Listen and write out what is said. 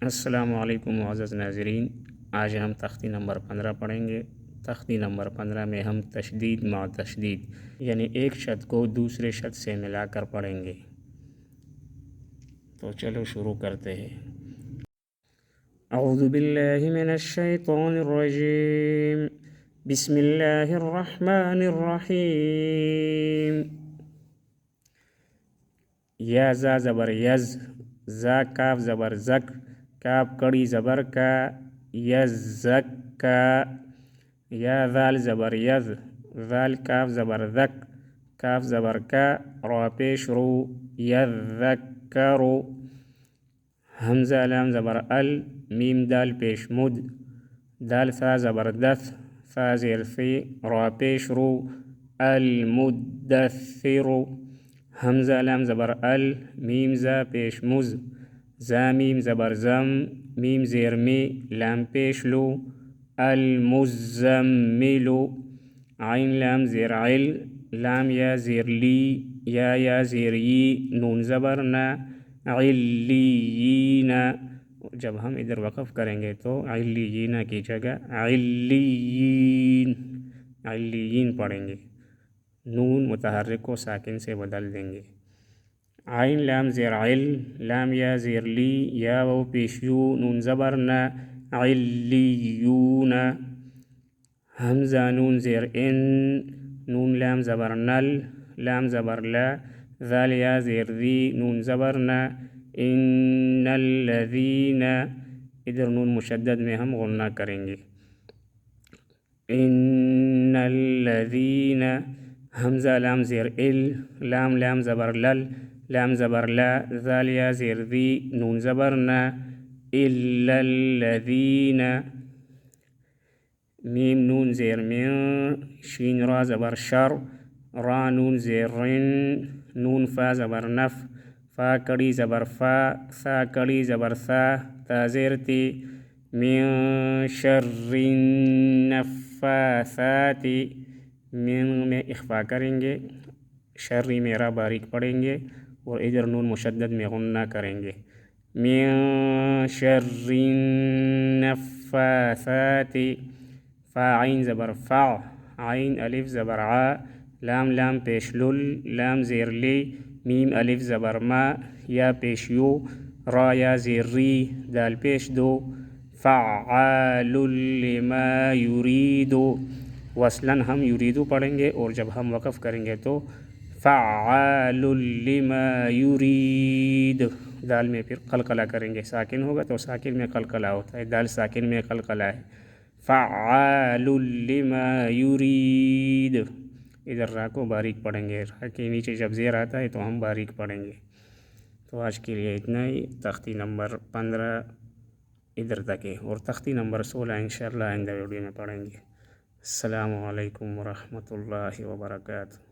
السلام علیکم معزز ناظرین، آج ہم تختی نمبر 15 پڑھیں گے۔ تختی نمبر 15 میں ہم تشدید مع تشدید یعنی ایک شد کو دوسرے شد سے ملا کر پڑھیں گے۔ تو چلو شروع کرتے ہیں۔ اعوذ باللہ من الشیطان الرجیم، بسم اللہ الرحمن الرحیم۔ یا زا زبر یز، زا کاف زبر زک، کاف کڑی زبر کا، یزک کا۔ یا ذال زبر یز، ذال کاف زبر ذک، کاف زبر کا، را پیش رو، یذکرو۔ حمزہ لام زبر ال، میم دال پیش مد، دال ثا زبر دث، ثا زیر ثی، را پیش رو، المدثرو۔ حمزہ لام زبر ال، میم زا پیش مز، زا میم زبر زم، میم زیر می، لام پیش لو، المزملو۔ عین لام زیر عل، لام یا زیر لی، یا زیر ی، نون زبر نا، علیین۔ جب ہم ادھر وقف کریں گے تو علیین کی جگہ علیین، علیین پڑھیں گے، نون متحرک کو ساکن سے بدل دیں گے۔ عین لام زیر عل، لام یا زیر لی، یا و پیش یو، نون زبر نا، علیون۔ حمزہ نون زیر ان، نون لام زبر نل، لام زبر لا، ذال یا زیر ذی، نون زبر نا، ان الذین۔ ادھر نون مشدد میں ہم غنہ کریں گے، ان الذین۔ حمزہ لام زیر ال، لام زبر لل، لام زبر لا، ذال یا زیر ذی، نون زبر نا، الا الذین۔ میم نون زیر من، شین را زبر شر، را نون زیر رن، نون فا زبر نف، فا کڑی زبر فا، ثا کڑی زبر ثا، تا زیر تی، من شر النفاثات۔ من میں اخفا کریں گے، شر میں را باریک پڑھیں گے اور ادھر نون مشدد میں غنہ کریں گے، من شر النفاثات۔ فا عین زبر فا، عین الف زبر ع، لام پیش لل، لام زیر لی، میم الف زبر ما، یا پیش یو، را یا زیر ری، دال پیش دو، فعال لما یرید۔ وصلاً ہم یریدو پڑھیں گے اور جب ہم وقف کریں گے تو فعال لما یرید۔ دال میں پھر قلقلہ کریں گے، ساکن ہوگا تو ساکن میں قلقلہ ہوتا ہے، دال ساکن میں قلقلہ ہے، فعال لما یرید۔ ادھر را کو باریک پڑھیں گے، را کے نیچے جب زیر آتا ہے تو ہم باریک پڑھیں گے۔ تو آج کے لیے اتنا ہی، تختی نمبر 15 ادھر تک ہے اور تختی نمبر 16 انشاءاللہ آئندہ ویڈیو میں پڑھیں گے۔ السلام علیکم ورحمۃ اللہ وبرکاتہ۔